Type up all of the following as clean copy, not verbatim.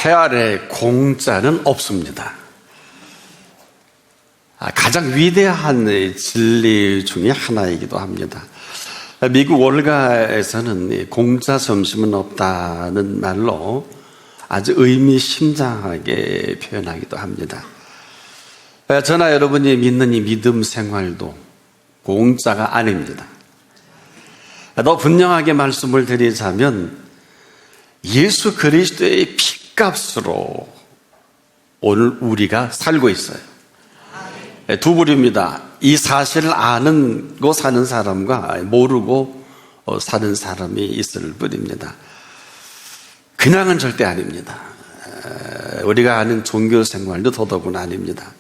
해 아래 공짜는 없습니다. 가장 위대한 진리 중에 하나이기도 합니다. 미국 월가에서는 공짜 점심은 없다는 말로 아주 의미심장하게 표현하기도 합니다. 저나 여러분이 믿는 이 믿음 생활도 공짜가 아닙니다. 더 분명하게 말씀을 드리자면 예수 그리스도의 피값으로 오늘 우리가 살고 있어요. 두 부류입니다. 이 사실을 아는고 사는 사람과 모르고 사는 사람이 있을 뿐입니다. 그냥은 절대 아닙니다. 우리가 아는 종교 생활도 더더구나 아닙니다.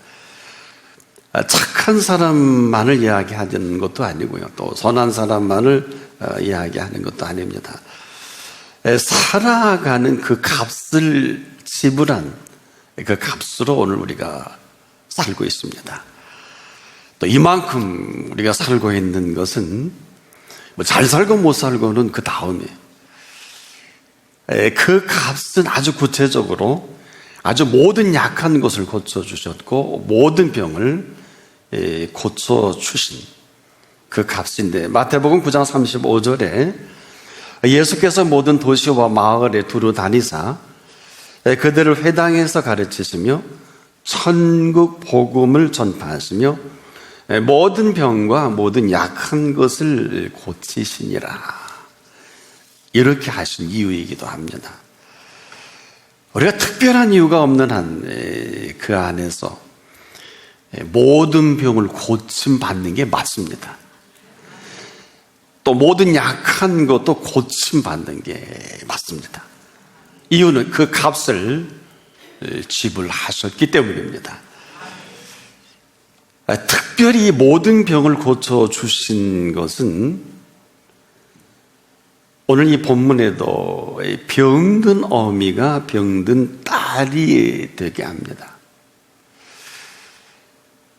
착한 사람만을 이야기하는 것도 아니고요. 또 선한 사람만을 이야기하는 것도 아닙니다. 살아가는 그 값을 지불한 그 값으로 오늘 우리가 살고 있습니다. 또 이만큼 우리가 살고 있는 것은 뭐 잘 살고 못 살고는 그 다음에 그 값은 아주 구체적으로 아주 모든 약한 것을 고쳐주셨고 모든 병을 고쳐주신 그 값인데 마태복음 9장 35절에 예수께서 모든 도시와 마을에 두루 다니사 그들을 회당에서 가르치시며 천국 복음을 전파하시며 모든 병과 모든 약한 것을 고치시니라. 이렇게 하신 이유이기도 합니다. 우리가 특별한 이유가 없는 한 그 안에서 모든 병을 고침받는 게 맞습니다. 또 모든 약한 것도 고침받는 게 맞습니다. 이유는 그 값을 지불하셨기 때문입니다. 특별히 모든 병을 고쳐주신 것은 오늘 이 본문에도 병든 어미가 병든 딸이 되게 합니다.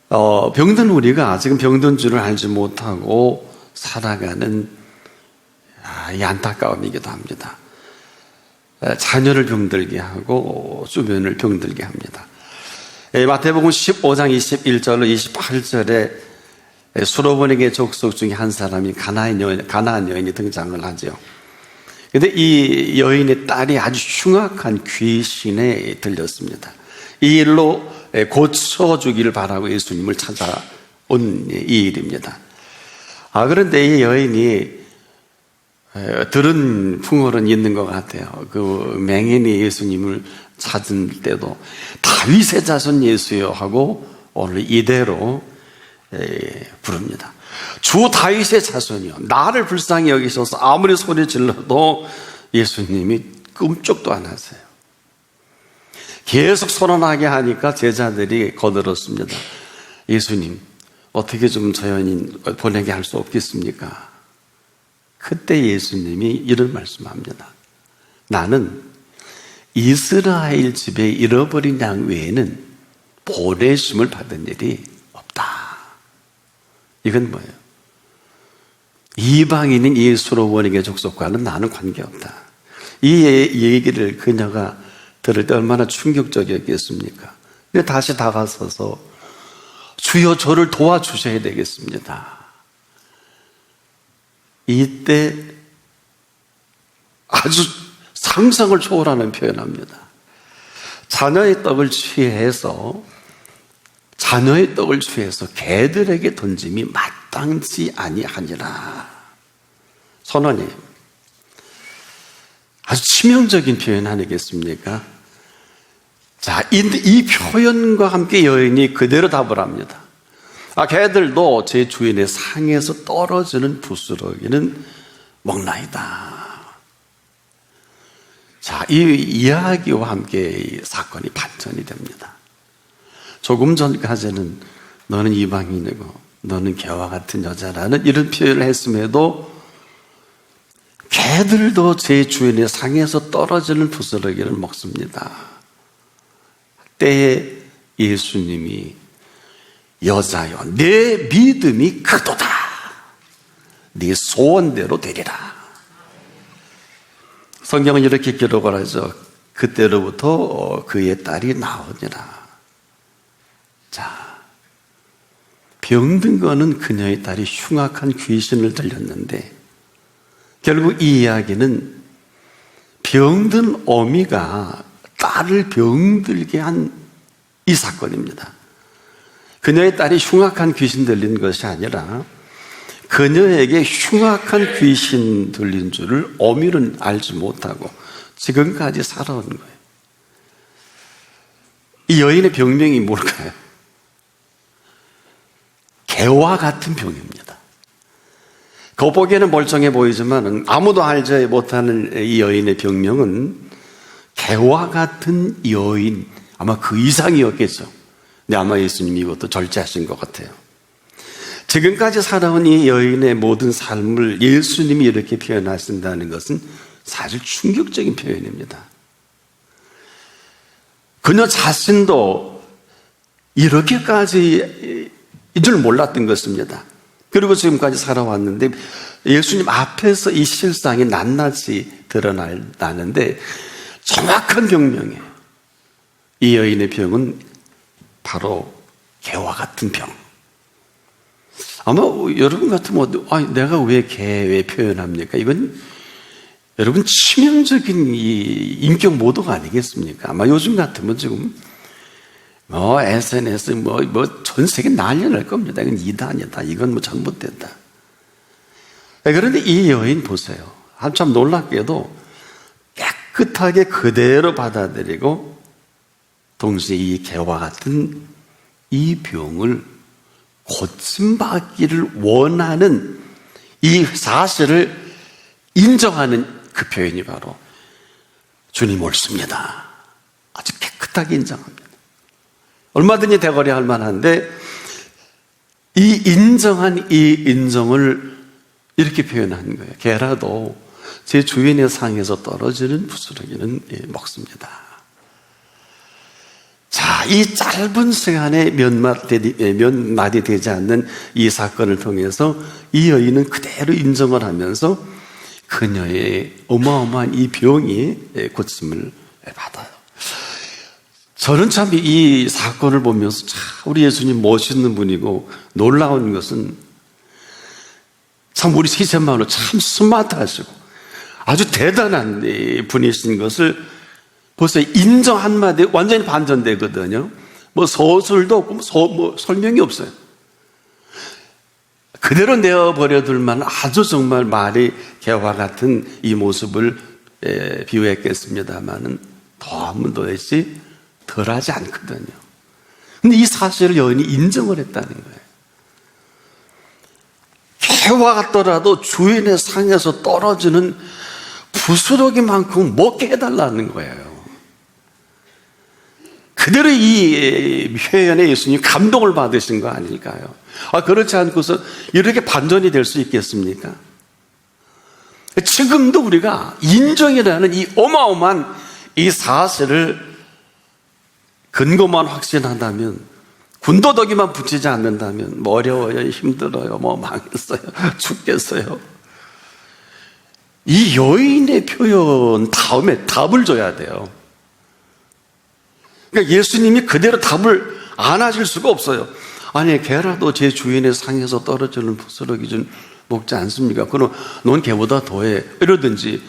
병든 우리가 지금 병든 줄을 알지 못하고 살아가는 이 안타까움이기도 합니다. 자녀를 병들게 하고 주변을 병들게 합니다. 마태복음 15장 21절로 28절에 수로보니게 족속 중에 한 사람이 가나안 여인이 등장을 하죠. 그런데 이 여인의 딸이 아주 흉악한 귀신에 들렸습니다. 이 일로 고쳐주기를 바라고 예수님을 찾아온 이 일입니다. 그런데 이 여인이 들은 풍월은 있는 것 같아요. 그 맹인이 예수님을 찾은 때도 다윗의 자손 예수여 하고 오늘 이대로 부릅니다. 주 다윗의 자손이요 나를 불쌍히 여기셔서 아무리 소리 질러도 예수님이 끔찍도 안 하세요. 계속 선언하게 하니까 제자들이 거들었습니다. 예수님 어떻게 좀 저 여인 보내게 할 수 없겠습니까? 그때 예수님이 이런 말씀합니다. 나는 이스라엘 집에 잃어버린 양 외에는 보내심을 받은 일이 없다. 이건 뭐예요? 이방인인 이 수로보니게 족속과는 나는 관계없다. 이 얘기를 그녀가 들을 때 얼마나 충격적이었겠습니까? 근데 다시 다가서서 주여 저를 도와주셔야 되겠습니다. 이때 아주 상상을 초월하는 표현합니다. 자녀의 떡을 취해서 개들에게 던짐이 마땅치 아니하니라. 선언이에요. 아주 치명적인 표현 아니겠습니까? 자, 이 표현과 함께 여인이 그대로 답을 합니다. 개들도 제 주인의 상에서 떨어지는 부스러기는 먹나이다. 자, 이 이야기와 함께 이 사건이 반전이 됩니다. 조금 전까지는 너는 이방인이고 너는 개와 같은 여자라는 이런 표현을 했음에도 개들도 제 주인의 상에서 떨어지는 부스러기를 먹습니다. 때에 예수님이 여자여 내 믿음이 크도다. 네 소원대로 되리라. 성경은 이렇게 기록을 하죠. 그때로부터 그의 딸이 나오니라. 자, 병든 거는 그녀의 딸이 흉악한 귀신을 들렸는데 결국 이 이야기는 병든 어미가 딸을 병들게 한 이 사건입니다. 그녀의 딸이 흉악한 귀신 들린 것이 아니라 그녀에게 흉악한 귀신 들린 줄을 어미는 알지 못하고 지금까지 살아온 거예요. 이 여인의 병명이 뭘까요? 개와 같은 병입니다. 겉보기에는 멀쩡해 보이지만 아무도 알지 못하는 이 여인의 병명은 개와 같은 여인, 아마 그 이상이었겠죠. 근데 아마 예수님이 이것도 절제하신 것 같아요. 지금까지 살아온 이 여인의 모든 삶을 예수님이 이렇게 표현하신다는 것은 사실 충격적인 표현입니다. 그녀 자신도 이렇게까지 인 줄 몰랐던 것입니다. 그리고 지금까지 살아왔는데 예수님 앞에서 이 실상이 낱낱이 드러나는데 정확한 병명이에요. 이 여인의 병은 바로 개와 같은 병. 아마 여러분 같으면 내가 왜 개 표현합니까? 이건 여러분 치명적인 이 인격 모독 아니겠습니까? 아마 요즘 같으면 지금 SNS 전 세계 난리 날 겁니다. 이건 이단이다. 이건 잘못됐다. 그런데 이 여인 보세요. 한참 놀랍게도 깨끗하게 그대로 받아들이고 동시에 이 개와 같은 이 병을 고침받기를 원하는 이 사실을 인정하는 그 표현이 바로 주님 옳습니다. 아주 깨끗하게 인정합니다. 얼마든지 대거리 할 만한데 이 인정한 이 인정을 이렇게 표현한 거예요. 개라도 제 주인의 상에서 떨어지는 부스러기는 먹습니다. 자, 이 짧은 시간에 몇 마디 되지 않는 이 사건을 통해서 이 여인은 그대로 인정을 하면서 그녀의 어마어마한 이 병이 고침을 받아요. 저는 참 이 사건을 보면서 참 우리 예수님 멋있는 분이고 놀라운 것은 참 우리 시선만으로 참 스마트하시고 아주 대단한 분이신 것을 벌써 인정 한마디 완전히 반전되거든요. 서술도 없고 설명이 없어요. 그대로 내어버려둘만 아주 정말 말이 개와 같은 이 모습을 비유했겠습니다만은 너무 도대체 덜하지 않거든요. 근데 이 사실을 여인이 인정을 했다는 거예요. 개와 같더라도 주인의 상에서 떨어지는 부스러기만큼 먹게 해달라는 거예요. 그대로 이 표현에 예수님이 감동을 받으신 거 아닐까요? 그렇지 않고서 이렇게 반전이 될 수 있겠습니까? 지금도 우리가 인정이라는 이 어마어마한 이 사실을 근거만 확신한다면, 군더더기만 붙이지 않는다면 어려워요, 힘들어요, 망했어요, 죽겠어요. 이 여인의 표현 다음에 답을 줘야 돼요. 그러니까 예수님이 그대로 답을 안 하실 수가 없어요. 아니, 개라도 제 주인의 상에서 떨어지는 부스러기 좀 먹지 않습니까? 그럼 넌 개보다 더해. 이러든지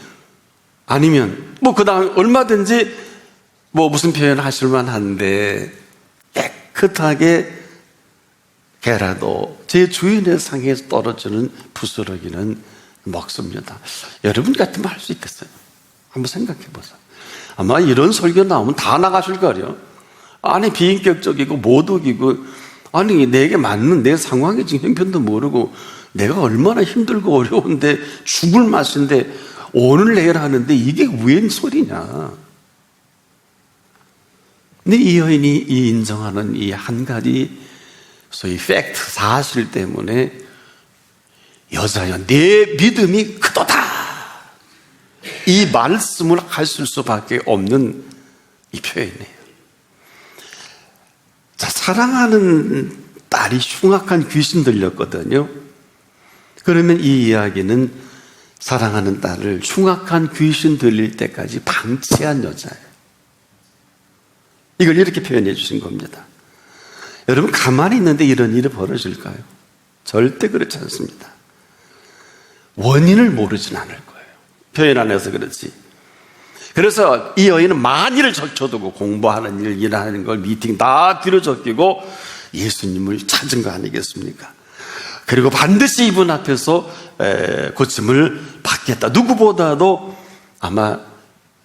아니면 그 다음 얼마든지 무슨 표현 하실 만한데 깨끗하게 개라도 제 주인의 상에서 떨어지는 부스러기는 먹습니다. 여러분 같으면 할 수 있겠어요? 한번 생각해 보세요. 아마 이런 설교 나오면 다 나가실 거예요. 아니, 비인격적이고 모독이고, 아니, 내게 맞는 내 상황이 지금 형편도 모르고 내가 얼마나 힘들고 어려운데 죽을 맛인데 오늘 내일 하는데 이게 웬 소리냐. 근데 이 여인이 이 인정하는 이 한 가지 소위 팩트, 사실 때문에 여자여 내 믿음이 크도다, 이 말씀을 하실 수밖에 없는 이 표현이에요. 자, 사랑하는 딸이 흉악한 귀신 들렸거든요. 그러면 이 이야기는 사랑하는 딸을 흉악한 귀신 들릴 때까지 방치한 여자예요. 이걸 이렇게 표현해 주신 겁니다. 여러분, 가만히 있는데 이런 일이 벌어질까요? 절대 그렇지 않습니다. 원인을 모르진 않을 거예요. 표현 안 해서 그렇지. 그래서 이 여인은 만일을 적혀두고 공부하는 일, 일하는 걸, 미팅 다 뒤로 적히고 예수님을 찾은 거 아니겠습니까? 그리고 반드시 이분 앞에서 고침을 받겠다. 누구보다도 아마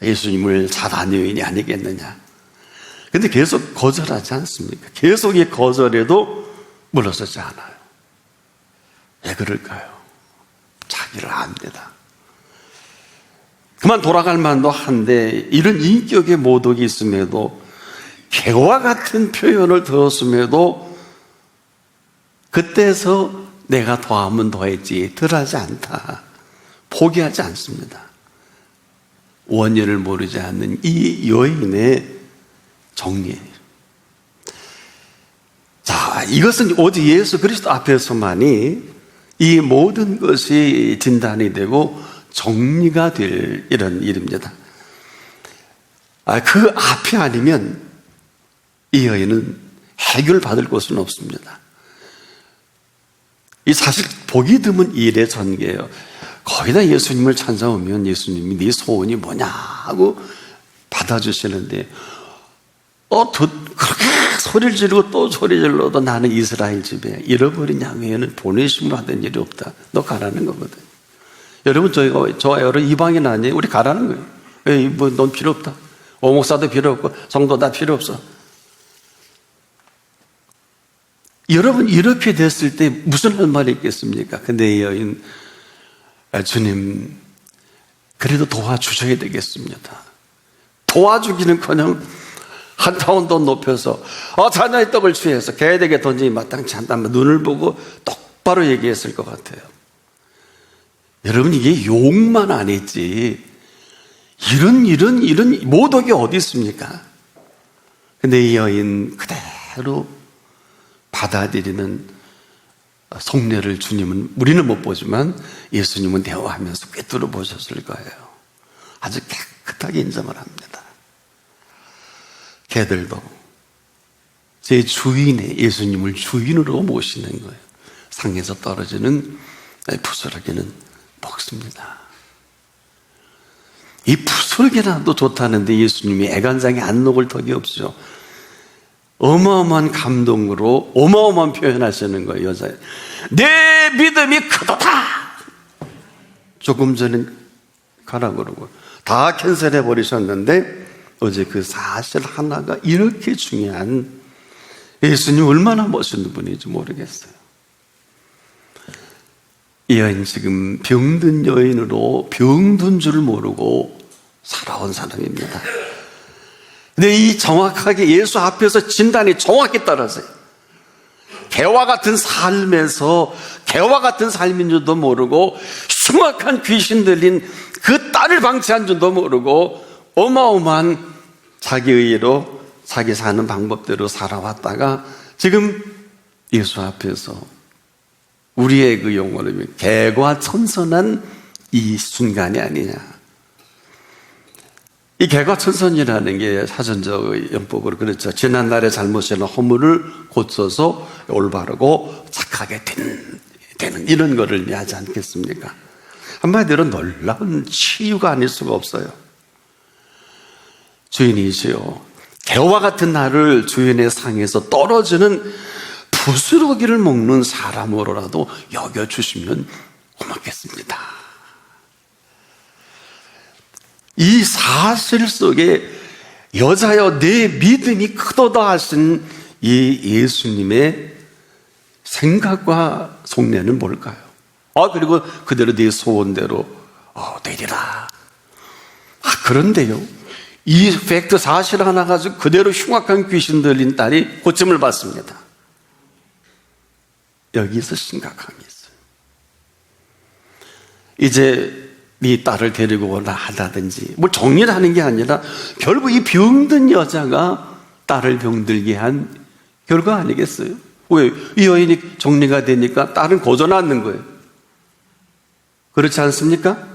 예수님을 잘 아는 여인이 아니겠느냐. 근데 계속 거절하지 않습니까? 계속 이 거절해도 물러서지 않아요. 왜 그럴까요? 자기를 압니다. 그만 돌아갈 만도 한데 이런 인격의 모독이 있음에도, 개와 같은 표현을 들었음에도 그때서 내가 더하면 더했지 덜하지 않다. 포기하지 않습니다. 원인을 모르지 않는 이 여인의 정리예요. 자, 이것은 오직 예수 그리스도 앞에서만이 이 모든 것이 진단이 되고 정리가 될 이런 일입니다. 그 앞이 아니면 이 여인은 해결받을 곳은 없습니다. 이 사실 보기 드문 일의 전개예요. 거기다 예수님을 찾아오면 예수님이 네 소원이 뭐냐 하고 받아주시는데, 그렇게 소리를 지르고 또 소리 질러도 나는 이스라엘 집에 잃어버린 양 외에는 보내심을 하던 일이 없다. 너 가라는 거거든. 여러분, 저와 여러분 이방인 아니에요? 우리 가라는 거예요. 넌 필요 없다. 오목사도 필요 없고 성도 다 필요 없어. 여러분, 이렇게 됐을 때 무슨 할 말이 있겠습니까? 근데 이 여인, 주님, 그래도 도와주셔야 되겠습니다. 도와주기는커녕 한 타원 더 높여서 자녀의 떡을 취해서 개에게 던지기 마땅치 않다면 눈을 보고 똑바로 얘기했을 것 같아요. 여러분, 이게 욕만 안 했지 이런 모독이 어디 있습니까? 근데 이 여인 그대로 받아들이는 속내를 주님은, 우리는 못 보지만 예수님은 대화하면서 꿰뚫어 보셨을 거예요. 아주 깨끗하게 인정을 합니다. 개들도 제 주인의, 예수님을 주인으로 모시는 거예요. 상에서 떨어지는 부스러기는 먹습니다. 이 부스러기라도 좋다는데 예수님이 애간장에 안 녹을 턱이 없죠. 어마어마한 감동으로 어마어마한 표현하시는 거예요. 여자, 내 믿음이 크도다. 조금 전에 가라 그러고 다 캔슬해 버리셨는데, 어제 그 사실 하나가 이렇게 중요한, 예수님 얼마나 멋있는 분인지 모르겠어요. 이 여인 지금 병든 여인으로 병든 줄 모르고 살아온 사람입니다. 근데 이 정확하게 예수 앞에서 진단이 정확히 떨어져요. 개와 같은 삶에서 개와 같은 삶인 줄도 모르고 흉악한 귀신 들린 그 딸을 방치한 줄도 모르고 어마어마한 자기의로 자기 사는 방법대로 살아왔다가 지금 예수 앞에서 우리의 그 용어로 개과 천선한 이 순간이 아니냐. 이 개과 천선이라는 게 사전적 연법으로 그렇죠. 지난날의 잘못이나 허물을 고쳐서 올바르고 착하게 되는 이런 거를 의미하지 않겠습니까? 한마디로 놀라운 치유가 아닐 수가 없어요. 주인이시여, 개와 같은 나를 주인의 상에서 떨어지는 부스러기를 먹는 사람으로라도 여겨주시면 고맙겠습니다. 이 사실 속에 여자여 내 믿음이 크도다 하신 이 예수님의 생각과 속내는 뭘까요? 그리고 그대로 네 소원대로 되리라. 그런데요, 이 팩트 사실 하나 가지고 그대로 흉악한 귀신 들린 딸이 고침을 받습니다. 여기서 심각함이 있어요. 이제 네 딸을 데리고 오라 하다든지 정리를 하는 게 아니라 결국 이 병든 여자가 딸을 병들게 한 결과 아니겠어요? 왜? 이 여인이 정리가 되니까 딸은 고져 낳는 거예요. 그렇지 않습니까?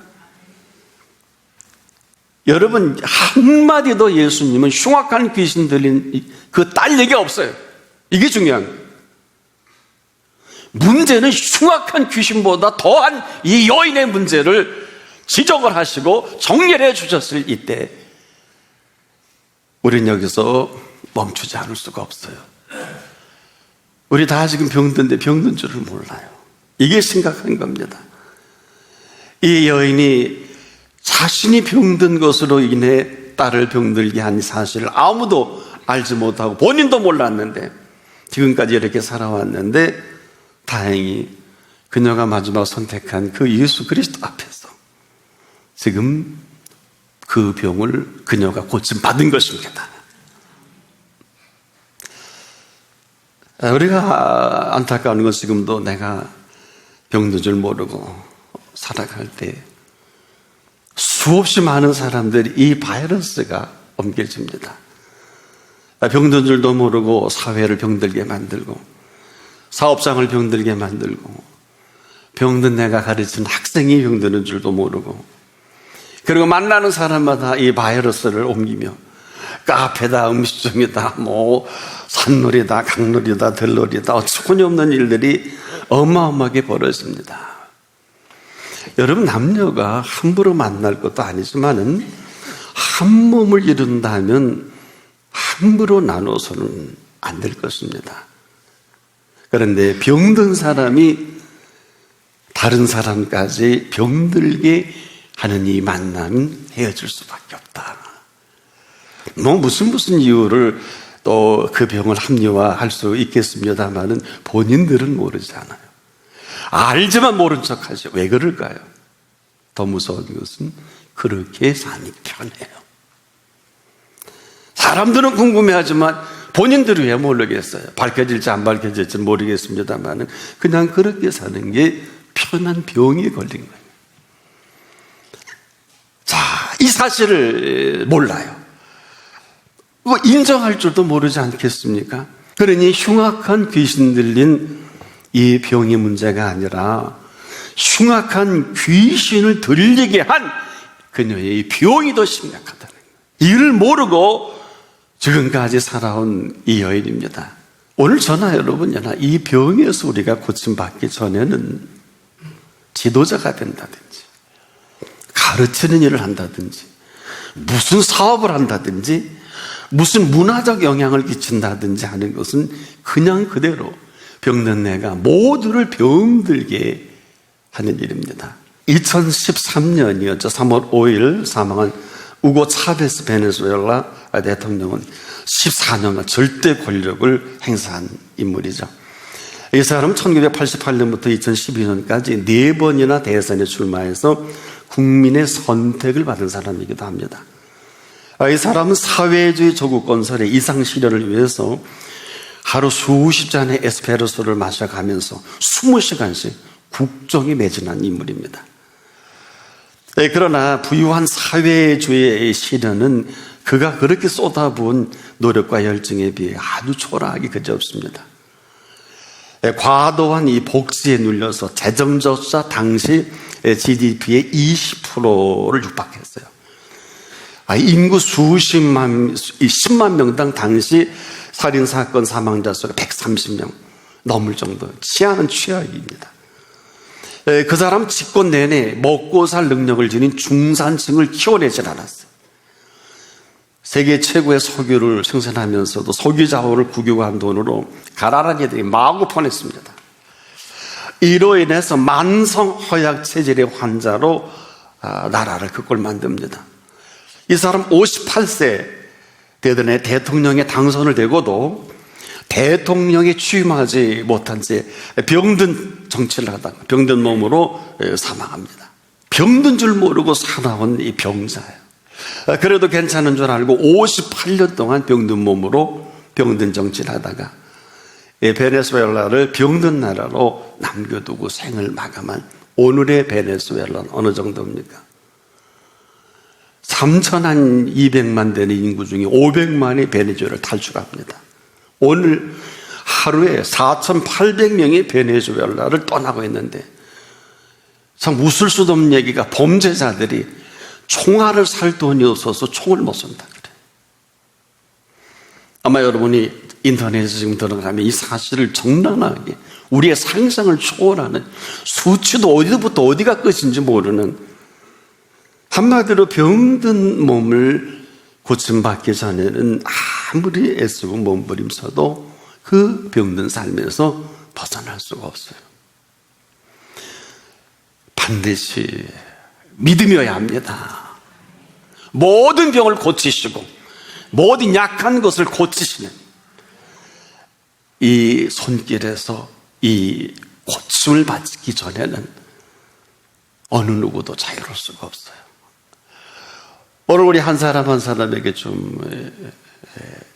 여러분, 한마디도 예수님은 흉악한 귀신 들린 그 딸 얘기 없어요. 이게 중요한 거예요. 문제는 흉악한 귀신보다 더한 이 여인의 문제를 지적을 하시고 정리해 주셨을 이때 우리는 여기서 멈추지 않을 수가 없어요. 우리 다 지금 병든데 병든 줄을 몰라요. 이게 심각한 겁니다. 이 여인이 자신이 병든 것으로 인해 딸을 병들게 한 사실을 아무도 알지 못하고 본인도 몰랐는데 지금까지 이렇게 살아왔는데 다행히 그녀가 마지막 선택한 그 예수 그리스도 앞에서 지금 그 병을 그녀가 고침받은 것입니다. 우리가 안타까운 건 지금도 내가 병든 줄 모르고 살아갈 때 수없이 많은 사람들이 이 바이러스가 옮겨집니다. 병든 줄도 모르고 사회를 병들게 만들고 사업장을 병들게 만들고 병든 내가 가르치는 학생이 병드는 줄도 모르고 그리고 만나는 사람마다 이 바이러스를 옮기며 카페다 음식점이다 뭐 산놀이다 강놀이다 들놀이다 어처구니 없는 일들이 어마어마하게 벌어집니다. 여러분, 남녀가 함부로 만날 것도 아니지만은 한 몸을 이룬다면 함부로 나눠서는 안 될 것입니다. 그런데 병든 사람이 다른 사람까지 병들게 하는 이 만남은 헤어질 수밖에 없다. 뭐 무슨 이유를 또 그 병을 합리화할 수 있겠습니다만은 본인들은 모르지 않아요. 알지만 모른 척하죠. 왜 그럴까요? 더 무서운 것은 그렇게 사니 편해요. 사람들은 궁금해하지만 본인들이 왜 모르겠어요. 밝혀질지 안 밝혀질지 모르겠습니다만은 그냥 그렇게 사는 게 편한 병에 걸린 거예요. 자, 이 사실을 몰라요. 인정할 줄도 모르지 않겠습니까? 그러니 흉악한 귀신 들린 이 병의 문제가 아니라 흉악한 귀신을 들리게 한 그녀의 이 병이 더 심각하다는 거예요. 이를 모르고 지금까지 살아온 이 여인입니다. 오늘 저나 여러분이나 이 병에서 우리가 고침받기 전에는 지도자가 된다든지 가르치는 일을 한다든지 무슨 사업을 한다든지 무슨 문화적 영향을 끼친다든지 하는 것은 그냥 그대로 병든 내가 모두를 병들게 하는 일입니다. 2013년이었죠. 3월 5일 사망한 우고 차베스 베네수엘라 대통령은 14년간 절대 권력을 행사한 인물이죠. 이 사람은 1988년부터 2012년까지 4번이나 대선에 출마해서 국민의 선택을 받은 사람이기도 합니다. 이 사람은 사회주의 조국 건설의 이상 실현을 위해서 하루 수십 잔의 에스프레소를 마셔가면서 20시간씩 국정에 매진한 인물입니다. 그러나 부유한 사회주의의 실현은 그가 그렇게 쏟아부은 노력과 열정에 비해 아주 초라하기 그지없습니다. 과도한 이 복지에 눌려서 재정적자 당시 GDP의 20%를 육박했어요. 인구 10만 명당 당시 살인사건 사망자 수가 130명 넘을 정도 치안은 최악입니다. 그 사람 집권 내내 먹고 살 능력을 지닌 중산층을 키워내질 않았어요. 세계 최고의 석유를 생산하면서도 석유 자원을 국유화한 돈으로 가라라니들이 마구 보냈습니다. 이로 인해서 만성 허약 체질의 환자로 나라를 그 꼴 만듭니다. 이 사람 58세 되던 대통령에 당선을 되고도 대통령에 취임하지 못한 채 병든 정치를 하다가 병든 몸으로 사망합니다. 병든 줄 모르고 살아온 이 병자예요. 그래도 괜찮은 줄 알고 58년 동안 병든 몸으로 병든 정치를 하다가 베네수엘라를 병든 나라로 남겨두고 생을 마감한 오늘의 베네수엘라는 어느 정도입니까? 3,200만 되는 인구 중에 500만이 베네수엘라를 탈출합니다. 오늘 하루에 4,800명이 베네수엘라를 떠나고 있는데 참 웃을 수도 없는 얘기가 범죄자들이 총알을 살 돈이 없어서 총을 못 쏜다 그래. 아마 여러분이 인터넷에 지금 들어가면 이 사실을 적나라하게 우리의 상상을 초월하는, 수치도 어디부터 어디가 끝인지 모르는, 한마디로 병든 몸을 고침받기 전에는 아무리 애쓰고 몸부림쳐도 그 병든 삶에서 벗어날 수가 없어요. 반드시 믿음이어야 합니다. 모든 병을 고치시고 모든 약한 것을 고치시는 이 손길에서 이 고침을 받기 전에는 어느 누구도 자유로울 수가 없어요. 오늘 우리 한 사람 한 사람에게 좀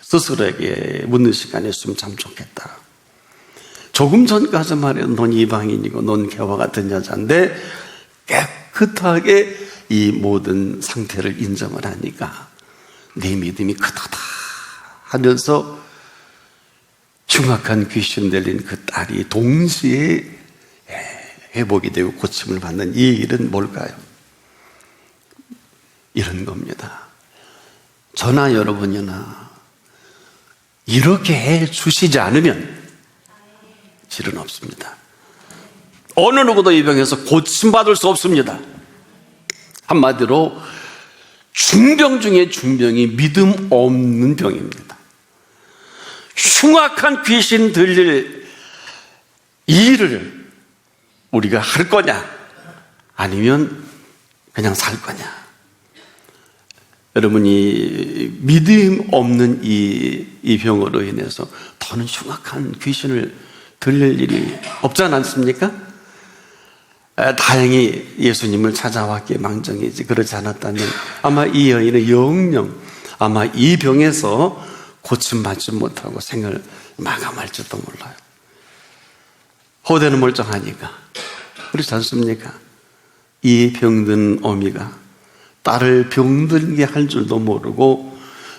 스스로에게 묻는 시간이 있으면 참 좋겠다. 조금 전까지만 해도 넌 이방인이고 넌 개와 같은 여자인데 깨끗하게 이 모든 상태를 인정을 하니까 네 믿음이 크다 하면서 흉악한 귀신 들린 그 딸이 동시에 회복이 되고 고침을 받는 이 일은 뭘까요? 이런 겁니다. 저나 여러분이나 이렇게 해 주시지 않으면 질은 없습니다. 어느 누구도 이 병에서 고침받을 수 없습니다. 한마디로 중병 중에 중병이 믿음 없는 병입니다. 흉악한 귀신 들릴 일을 우리가 할 거냐 아니면 그냥 살 거냐. 여러분이 믿음 없는 이 병으로 인해서 더는 흉악한 귀신을 들릴 일이 없지 않습니까? 다행히 예수님을 찾아왔기에 망정이지, 그렇지 않았다면 아마 이 여인은 영영 아마 이 병에서 고침받지 못하고 생을 마감할지도 몰라요. 호되는 멀쩡하니까. 그렇지 않습니까? 이 병든 어미가 딸을 병들게 할 줄도 모르고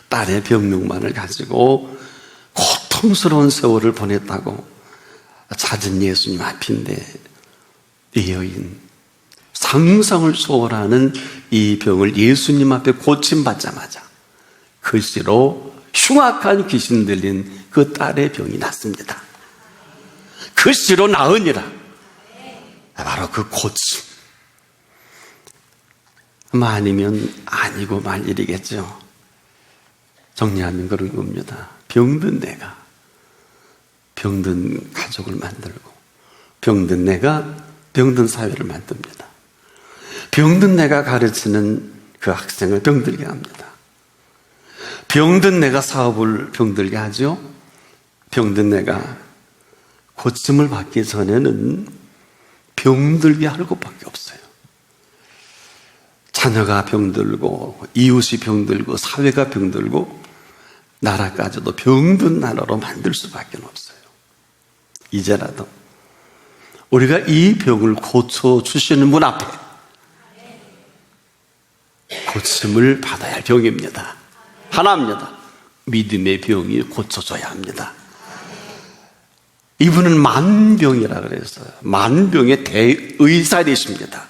딸의 병력만을 가지고 고통스러운 세월을 보냈다고 찾은 예수님 앞인데, 이 여인 상상을 초월하는 이 병을 예수님 앞에 고침받자마자 글씨로 흉악한 귀신 들린 그 딸의 병이 낫습니다. 글씨로 나으니라. 바로 그 고침. 아니면 아니고 말 일이겠죠. 정리하면 그런 겁니다. 병든 내가 병든 가족을 만들고, 병든 내가 병든 사회를 만듭니다. 병든 내가 가르치는 그 학생을 병들게 합니다. 병든 내가 사업을 병들게 하죠. 병든 내가 고침을 받기 전에는 병들게 할 것밖에 없어요. 자녀가 병들고, 이웃이 병들고, 사회가 병들고, 나라까지도 병든 나라로 만들 수밖에 없어요. 이제라도 우리가 이 병을 고쳐주시는 분 앞에 고침을 받아야 할 병입니다. 하나입니다. 믿음의 병이 고쳐져야 합니다. 이분은 만병이라 그랬어요. 만병의 대의사 되십니다.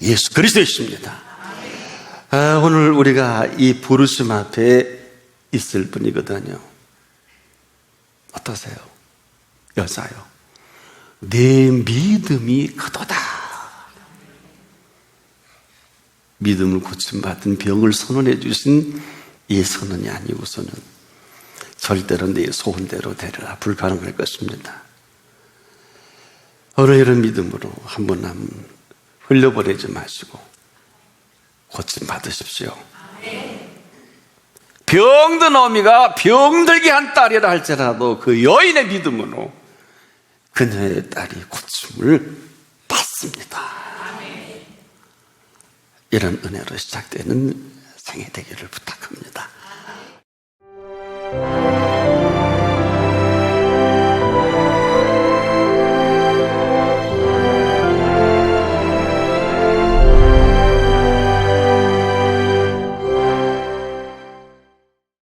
예수 그리스도이십니다. 오늘 우리가 이 부르심 앞에 있을 분이거든요. 어떠세요? 여자요. 내 믿음이 크도다. 믿음을 고침받은 병을 선언해 주신 이 선언이 아니고서는 절대로 내 소원대로 되리라 불가능할 것입니다. 오늘 이런 믿음으로 한 번 한 번 흘려보내지 마시고 고침받으십시오. 병든 어미가 병들게 한 딸이라 할지라도 그 여인의 믿음으로 그녀의 딸이 고침을 받습니다. 이런 은혜로 시작되는 생애 되기를 부탁합니다.